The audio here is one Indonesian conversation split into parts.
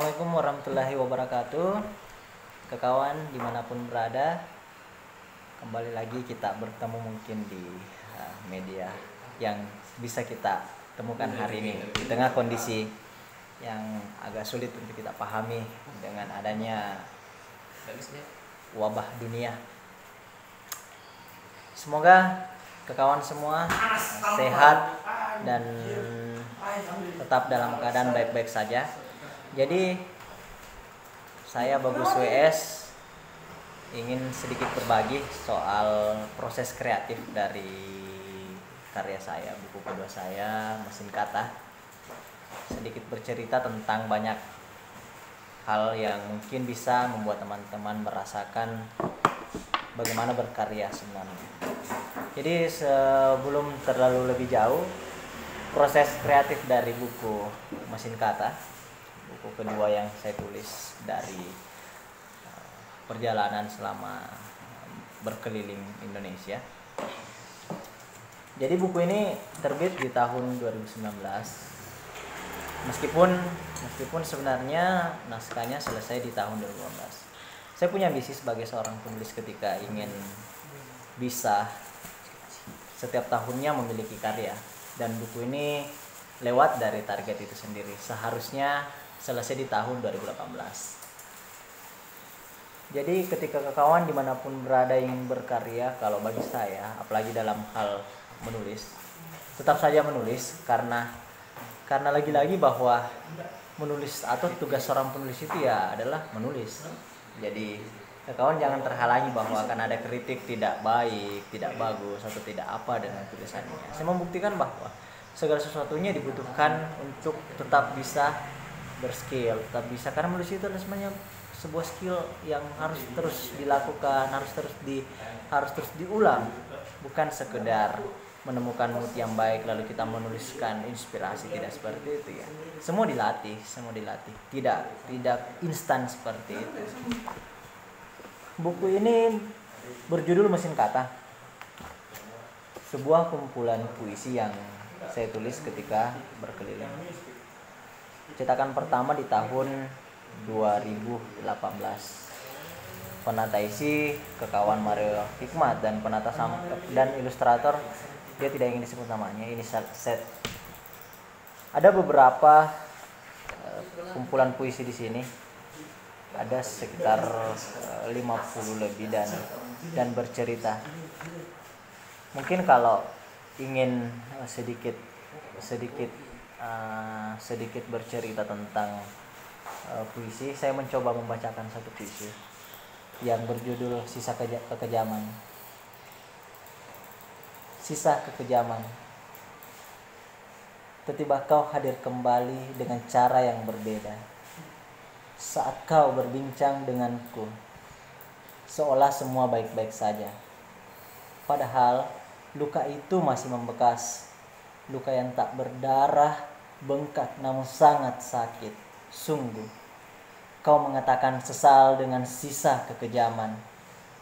Assalamualaikum warahmatullahi wabarakatuh. Kawan dimanapun berada, kembali lagi kita bertemu mungkin di media yang bisa kita temukan hari ini di tengah kondisi yang agak sulit untuk kita pahami dengan adanya wabah dunia. Semoga kawan semua sehat dan tetap dalam keadaan baik-baik saja. Jadi saya Bagus WS ingin sedikit berbagi soal proses kreatif dari karya saya, buku kedua saya, Mesin Kata. Sedikit bercerita tentang banyak hal yang mungkin bisa membuat teman-teman merasakan bagaimana berkarya sebenarnya. Jadi sebelum terlalu lebih jauh, proses kreatif dari buku Mesin Kata, buku kedua yang saya tulis dari perjalanan selama berkeliling Indonesia. Jadi buku ini terbit di tahun 2019. Meskipun sebenarnya naskahnya selesai di tahun 2018. Saya punya ambisi sebagai seorang penulis ketika ingin bisa setiap tahunnya memiliki karya, dan buku ini lewat dari target itu sendiri. Seharusnya selesai di tahun 2018. Jadi ketika kawan dimanapun berada ingin berkarya, kalau bagi saya, apalagi dalam hal menulis, tetap saja menulis karena lagi-lagi bahwa menulis atau tugas seorang penulis itu ya adalah menulis. Jadi kawan jangan terhalangi bahwa akan ada kritik tidak baik, tidak bagus atau tidak apa dengan tulisannya. Saya membuktikan bahwa segala sesuatunya dibutuhkan untuk tetap bisa berskill, tetap bisa, karena menulis itu adalah sebenarnya sebuah skill yang harus terus dilakukan, harus terus diulang, bukan sekedar menemukan mood yang baik lalu kita menuliskan inspirasi, tidak seperti itu ya. Semua dilatih, tidak instan seperti itu. Buku ini berjudul Mesin Kata, sebuah kumpulan puisi yang saya tulis ketika berkeliling. Cetakan pertama di tahun 2018. Penata isi kawan Mario Hikmat, dan penata dan ilustrator dia tidak ingin disebut namanya, ini set. Ada beberapa kumpulan puisi di sini. Ada sekitar 50 lebih dan bercerita. Mungkin kalau ingin sedikit bercerita tentang puisi, saya mencoba membacakan satu puisi yang berjudul Sisa Kekejaman. Sisa kekejaman. Tiba-tiba kau hadir kembali dengan cara yang berbeda. Saat kau berbincang denganku, seolah semua baik-baik saja. Padahal luka itu masih membekas. Luka yang tak berdarah, bengkak namun sangat sakit. Sungguh, kau mengatakan sesal dengan sisa kekejaman.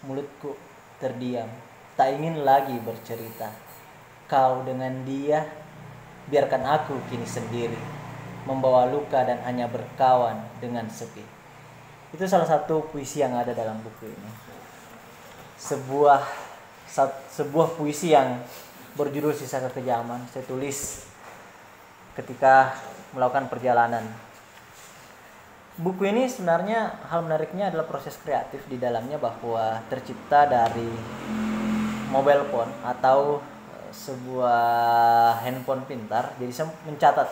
Mulutku terdiam, tak ingin lagi bercerita. Kau dengan dia, biarkan aku kini sendiri, membawa luka dan hanya berkawan dengan sepi. Itu salah satu puisi yang ada dalam buku ini. Sebuah puisi yang berjudul Sisa Kekejaman saya tulis ketika melakukan perjalanan. Buku ini sebenarnya hal menariknya adalah proses kreatif di dalamnya, bahwa tercipta dari mobile phone atau sebuah handphone pintar. Jadi saya mencatat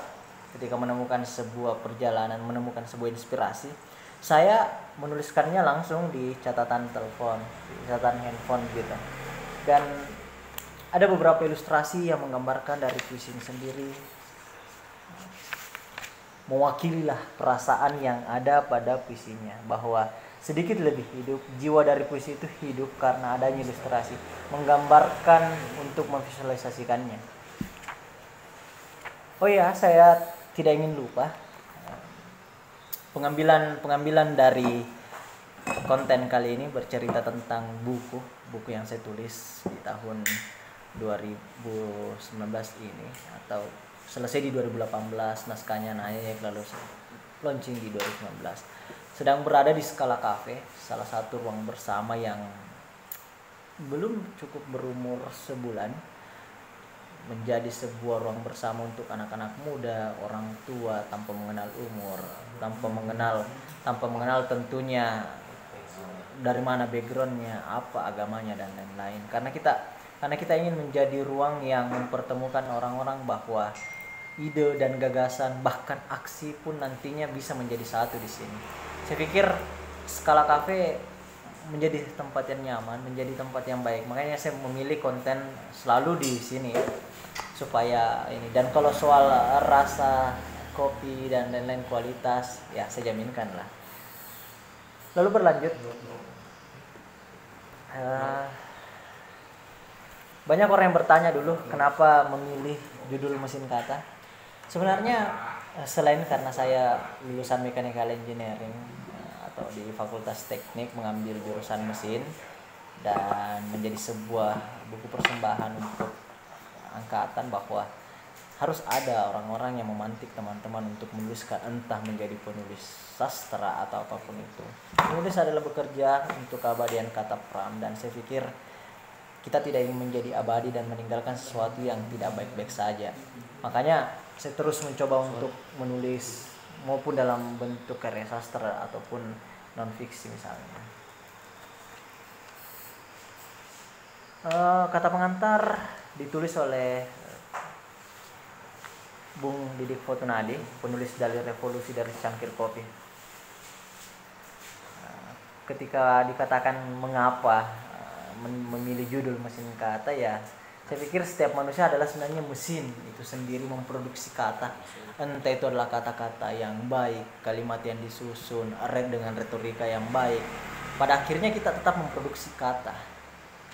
ketika menemukan sebuah perjalanan, menemukan sebuah inspirasi, saya menuliskannya langsung di catatan telepon, di catatan handphone gitu. Dan ada beberapa ilustrasi yang menggambarkan dari puisi ini sendiri, mewakililah perasaan yang ada pada puisinya, bahwa sedikit lebih hidup, jiwa dari puisi itu hidup karena adanya ilustrasi, menggambarkan untuk memvisualisasikannya. Oh ya, saya tidak ingin lupa, pengambilan dari konten kali ini bercerita tentang buku yang saya tulis di tahun 2019 ini, atau selesai di 2018, naskahnya naik lalu launching di 2019. Sedang berada di Skala Cafe, salah satu ruang bersama yang belum cukup berumur sebulan, menjadi sebuah ruang bersama untuk anak-anak muda, orang tua, tanpa mengenal umur, tanpa mengenal tentunya dari mana backgroundnya, apa agamanya dan lain-lain. Karena kita ingin menjadi ruang yang mempertemukan orang-orang bahwa ide dan gagasan bahkan aksi pun nantinya bisa menjadi satu di sini. Saya pikir Skala Cafe menjadi tempat yang nyaman, menjadi tempat yang baik. Makanya saya memilih konten selalu di sini ya, supaya ini. Dan kalau soal rasa kopi dan lain-lain kualitas, ya saya jaminkan lah. Lalu berlanjut, banyak orang yang bertanya dulu kenapa memilih judul mesin kata. Sebenarnya selain karena saya lulusan mechanical engineering atau di Fakultas Teknik mengambil jurusan mesin dan menjadi sebuah buku persembahan untuk angkatan, bahwa harus ada orang-orang yang memantik teman-teman untuk menuliskan, entah menjadi penulis sastra atau apapun itu. Menulis adalah bekerja untuk keabadian kata Pram, dan saya pikir kita tidak ingin menjadi abadi dan meninggalkan sesuatu yang tidak baik-baik saja. Makanya saya terus mencoba untuk menulis, maupun dalam bentuk karya sastra ataupun non fiksi misalnya. Kata pengantar ditulis oleh Bung Didik Fortunadi, penulis Dalil Revolusi dari Cangkir Kopi. Ketika dikatakan mengapa memilih judul mesin kata, ya saya pikir setiap manusia adalah sebenarnya mesin itu sendiri memproduksi kata. Entah itu adalah kata-kata yang baik, kalimat yang disusun, dengan retorika yang baik. Pada akhirnya kita tetap memproduksi kata.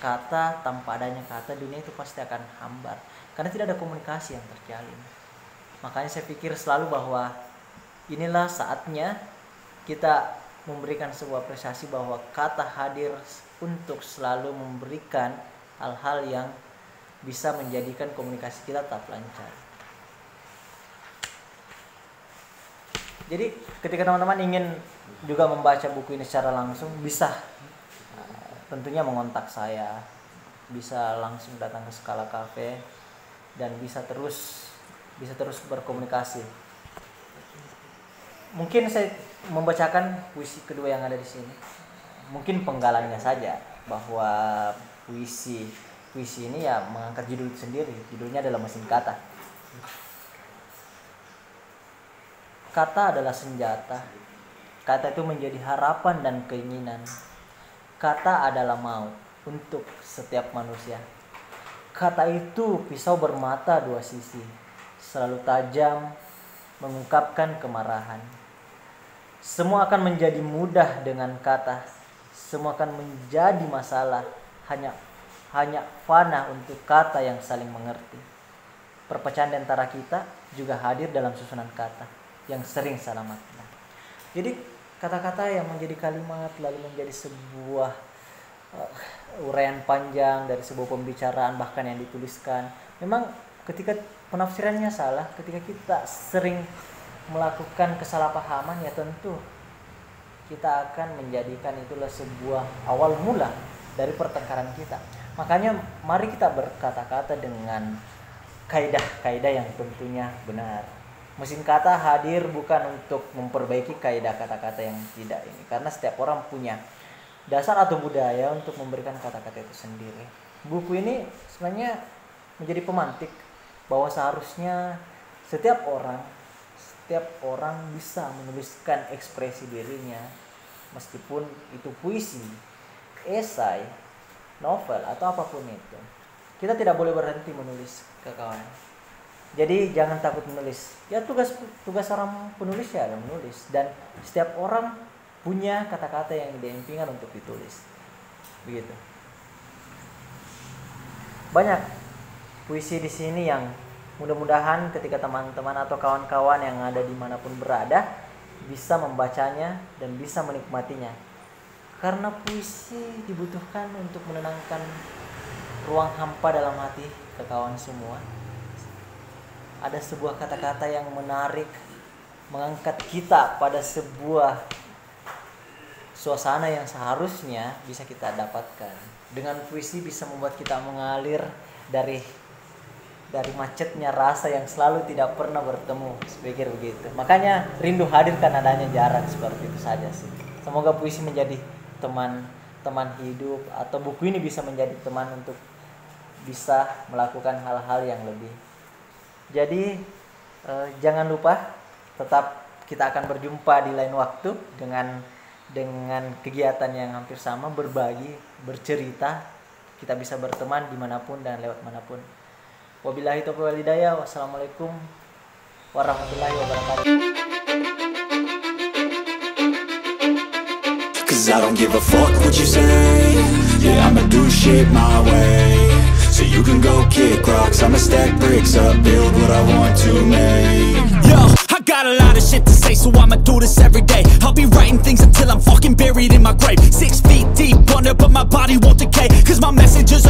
Kata, tanpa adanya kata, dunia itu pasti akan hambar. Karena tidak ada komunikasi yang terjalin. Makanya saya pikir selalu bahwa inilah saatnya kita memberikan sebuah apresiasi bahwa kata hadir untuk selalu memberikan hal-hal yang bisa menjadikan komunikasi kita tetap lancar. Jadi ketika teman-teman ingin juga membaca buku ini secara langsung, bisa tentunya mengontak saya, bisa langsung datang ke Skala Cafe, dan bisa terus berkomunikasi. Mungkin saya membacakan puisi kedua yang ada di sini. Mungkin penggalannya saja bahwa puisi ini ya mengangkat judul sendiri. Judulnya adalah Mesin Kata. Kata adalah senjata. Kata itu menjadi harapan dan keinginan. Kata adalah maut untuk setiap manusia. Kata itu pisau bermata dua sisi, selalu tajam, mengungkapkan kemarahan. Semua akan menjadi mudah dengan kata. Semua akan menjadi masalah hanya fana untuk kata yang saling mengerti. Perpecahan di antara kita juga hadir dalam susunan kata yang sering salah makna. Jadi kata-kata yang menjadi kalimat lalu menjadi sebuah uraian panjang dari sebuah pembicaraan bahkan yang dituliskan. Memang ketika penafsirannya salah, ketika kita sering melakukan kesalahpahaman, ya tentu kita akan menjadikan itulah sebuah awal mula dari pertengkaran kita. Makanya mari kita berkata-kata dengan kaidah-kaidah yang tentunya benar. Mesin kata hadir bukan untuk memperbaiki kaidah kata-kata yang tidak ini, karena setiap orang punya dasar atau budaya untuk memberikan kata-kata itu sendiri. Buku ini sebenarnya menjadi pemantik bahwa seharusnya setiap orang bisa menuliskan ekspresi dirinya, meskipun itu puisi, esai, novel atau apapun itu. Kita tidak boleh berhenti menulis ke kawan. Jadi jangan takut menulis. Ya tugas orang penulis ya adalah menulis, dan setiap orang punya kata-kata yang diimpikan untuk ditulis. Begitu. Banyak puisi di sini yang mudah-mudahan ketika teman-teman atau kawan-kawan yang ada dimanapun berada bisa membacanya dan bisa menikmatinya. Karena puisi dibutuhkan untuk menenangkan ruang hampa dalam hati ke kawan semua. Ada sebuah kata-kata yang menarik mengangkat kita pada sebuah suasana yang seharusnya bisa kita dapatkan. Dengan puisi bisa membuat kita mengalir dari macetnya rasa yang selalu tidak pernah bertemu, sepikir begitu. Makanya rindu hadirkan adanya jarak, seperti itu saja sih. Semoga puisi menjadi teman hidup, atau buku ini bisa menjadi teman untuk bisa melakukan hal-hal yang lebih. Jadi jangan lupa, tetap kita akan berjumpa di lain waktu dengan kegiatan yang hampir sama, berbagi, bercerita. Kita bisa berteman dimanapun dan lewat manapun. Wabillahi taufiq wal hidayah. Wassalamualaikum warahmatullahi wabarakatuh. Cause I don't give a fuck what you say. Yeah, I'ma do shit my way. So you can go kick rocks, I'ma stack bricks up, build what I want to make. Yo, I got a lot of shit to say, so I'ma do this every day. I'll be writing things until I'm fucking buried in my grave. 6 feet deep under, but my body won't decay, cause my messages are